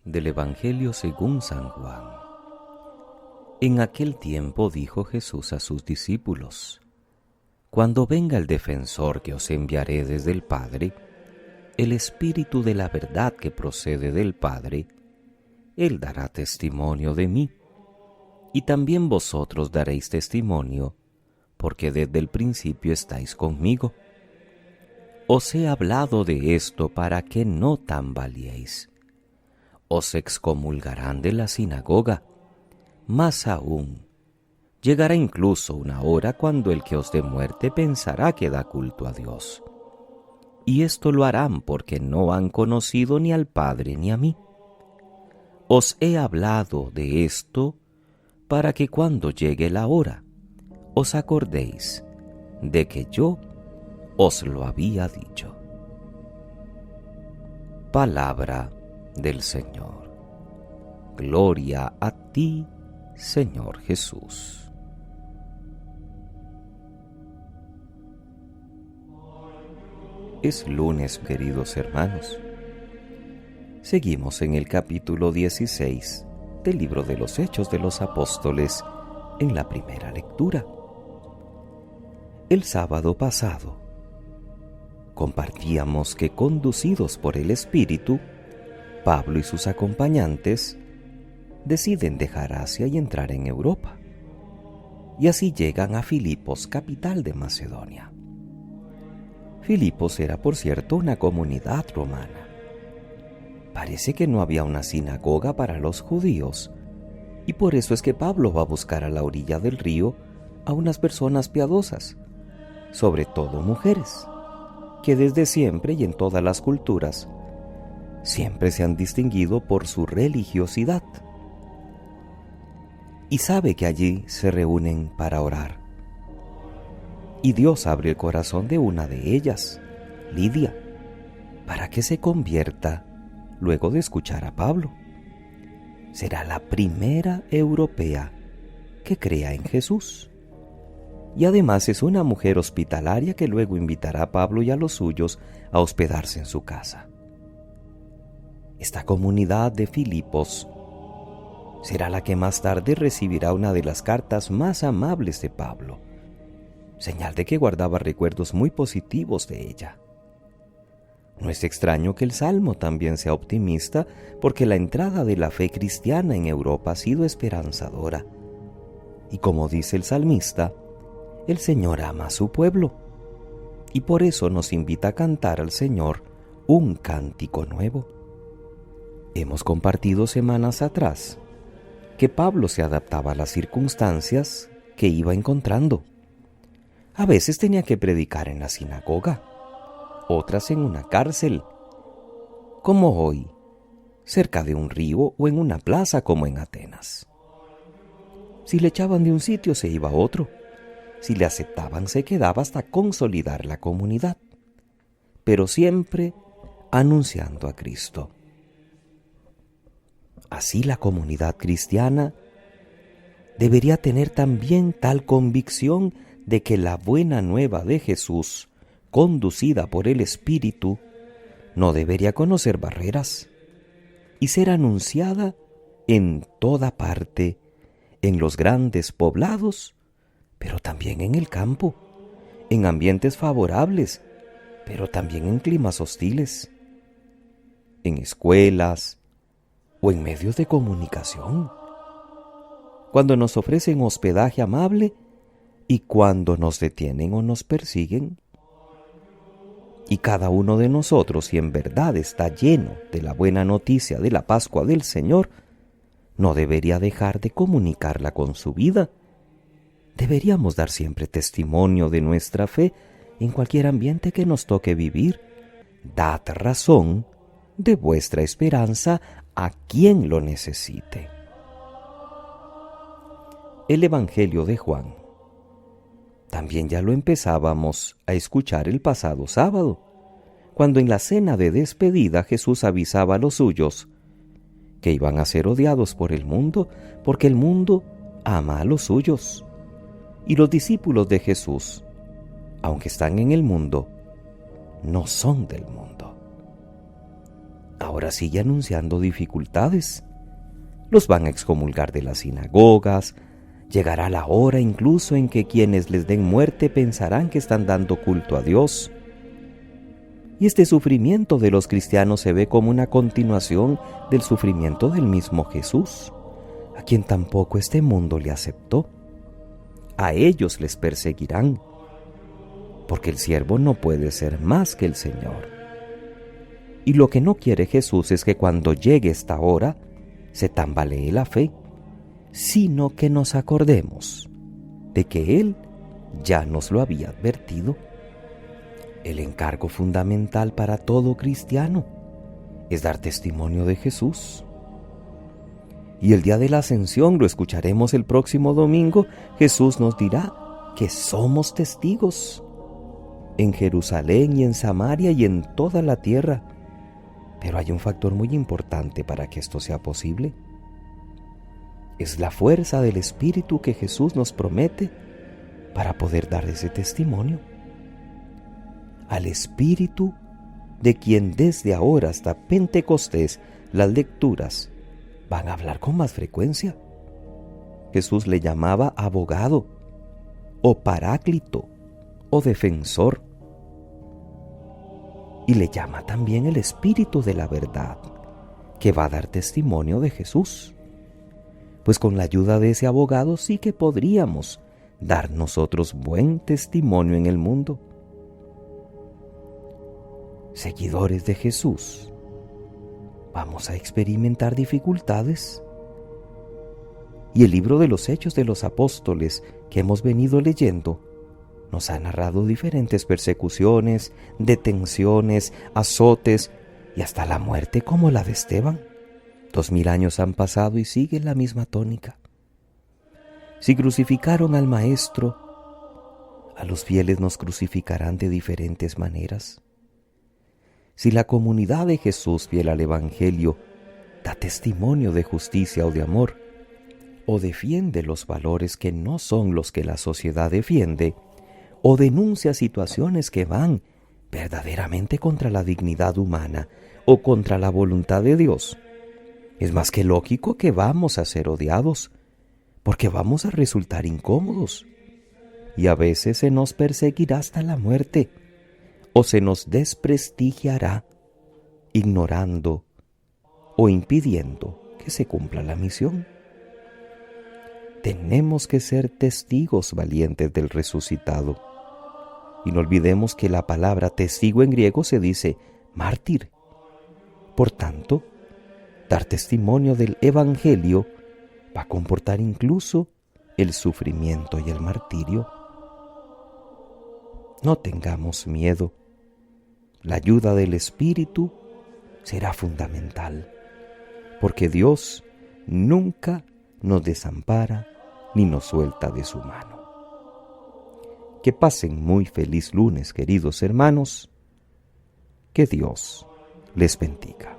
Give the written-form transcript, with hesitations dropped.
Del Evangelio según San Juan. En aquel tiempo dijo Jesús a sus discípulos: Cuando venga el defensor que os enviaré desde el Padre, el Espíritu de la verdad que procede del Padre, Él dará testimonio de mí. Y también vosotros daréis testimonio, porque desde el principio estáis conmigo. Os he hablado de esto para que no tambaleéis. Os excomulgarán de la sinagoga. Más aún, llegará incluso una hora cuando el que os dé muerte pensará que da culto a Dios. Y esto lo harán porque no han conocido ni al Padre ni a mí. Os he hablado de esto para que cuando llegue la hora, os acordéis de que yo os lo había dicho. Palabra del Señor. Gloria a ti, Señor Jesús. Es lunes, queridos hermanos. Seguimos en el capítulo 16 del libro de los Hechos de los Apóstoles en la primera lectura. El sábado pasado compartíamos que, conducidos por el Espíritu, Pablo y sus acompañantes deciden dejar Asia y entrar en Europa, y así llegan a Filipos, capital de Macedonia. Filipos era, por cierto, una comunidad romana. Parece que no había una sinagoga para los judíos, y por eso es que Pablo va a buscar a la orilla del río a unas personas piadosas, sobre todo mujeres, que desde siempre y en todas las culturas siempre se han distinguido por su religiosidad. Y sabe que allí se reúnen para orar. Y Dios abre el corazón de una de ellas, Lidia, para que se convierta luego de escuchar a Pablo. Será la primera europea que crea en Jesús. Y además es una mujer hospitalaria que luego invitará a Pablo y a los suyos a hospedarse en su casa. Esta comunidad de Filipos será la que más tarde recibirá una de las cartas más amables de Pablo, señal de que guardaba recuerdos muy positivos de ella. No es extraño que el Salmo también sea optimista, porque la entrada de la fe cristiana en Europa ha sido esperanzadora. Y como dice el salmista, el Señor ama a su pueblo, y por eso nos invita a cantar al Señor un cántico nuevo. Hemos compartido semanas atrás que Pablo se adaptaba a las circunstancias que iba encontrando. A veces tenía que predicar en la sinagoga, otras en una cárcel, como hoy, cerca de un río o en una plaza como en Atenas. Si le echaban de un sitio, se iba a otro. Si le aceptaban, se quedaba hasta consolidar la comunidad, pero siempre anunciando a Cristo. Así la comunidad cristiana debería tener también tal convicción de que la buena nueva de Jesús, conducida por el Espíritu, no debería conocer barreras y ser anunciada en toda parte, en los grandes poblados, pero también en el campo, en ambientes favorables, pero también en climas hostiles, en escuelas o en medios de comunicación, cuando nos ofrecen hospedaje amable y cuando nos detienen o nos persiguen. Y cada uno de nosotros, si en verdad está lleno de la buena noticia de la Pascua del Señor, no debería dejar de comunicarla con su vida. Deberíamos dar siempre testimonio de nuestra fe en cualquier ambiente que nos toque vivir. Dad razón de vuestra esperanza a quien lo necesite. El Evangelio de Juan también ya lo empezábamos a escuchar el pasado sábado, cuando en la cena de despedida Jesús avisaba a los suyos que iban a ser odiados por el mundo, porque el mundo ama a los suyos. Y los discípulos de Jesús, aunque están en el mundo, no son del mundo. ahora sigue anunciando dificultades. Los van a excomulgar de las sinagogas. Llegará la hora incluso en que quienes les den muerte pensarán que están dando culto a Dios. Y este sufrimiento de los cristianos se ve como una continuación del sufrimiento del mismo Jesús, a quien tampoco este mundo le aceptó. A ellos les perseguirán, porque el siervo no puede ser más que el Señor. Y lo que no quiere Jesús es que cuando llegue esta hora se tambalee la fe, sino que nos acordemos de que Él ya nos lo había advertido. El encargo fundamental para todo cristiano es dar testimonio de Jesús. Y el día de la Ascensión, lo escucharemos el próximo domingo, Jesús nos dirá que somos testigos en Jerusalén y en Samaria y en toda la tierra. Pero hay un factor muy importante para que esto sea posible. Es la fuerza del Espíritu que Jesús nos promete para poder dar ese testimonio. Al Espíritu de quien desde ahora hasta Pentecostés las lecturas van a hablar con más frecuencia. Jesús le llamaba abogado, o paráclito, o defensor. Y le llama también el Espíritu de la verdad, que va a dar testimonio de Jesús. Pues con la ayuda de ese abogado sí que podríamos dar nosotros buen testimonio en el mundo. Seguidores de Jesús, vamos a experimentar dificultades. Y el libro de los Hechos de los Apóstoles que hemos venido leyendo nos ha narrado diferentes persecuciones, detenciones, azotes y hasta la muerte como la de Esteban. 2000 años han pasado y sigue la misma tónica. Si crucificaron al Maestro, a los fieles nos crucificarán de diferentes maneras. Si la comunidad de Jesús fiel al Evangelio da testimonio de justicia o de amor, o defiende los valores que no son los que la sociedad defiende, o denuncia situaciones que van verdaderamente contra la dignidad humana o contra la voluntad de Dios, es más que lógico que vamos a ser odiados, porque vamos a resultar incómodos, y a veces se nos perseguirá hasta la muerte, o se nos desprestigiará, ignorando o impidiendo que se cumpla la misión. Tenemos que ser testigos valientes del resucitado. Y no olvidemos que la palabra testigo en griego se dice mártir. Por tanto, dar testimonio del Evangelio va a comportar incluso el sufrimiento y el martirio. No tengamos miedo. La ayuda del Espíritu será fundamental, porque Dios nunca nos desampara ni nos suelta de su mano. Que pasen muy feliz lunes, queridos hermanos. Que Dios les bendiga.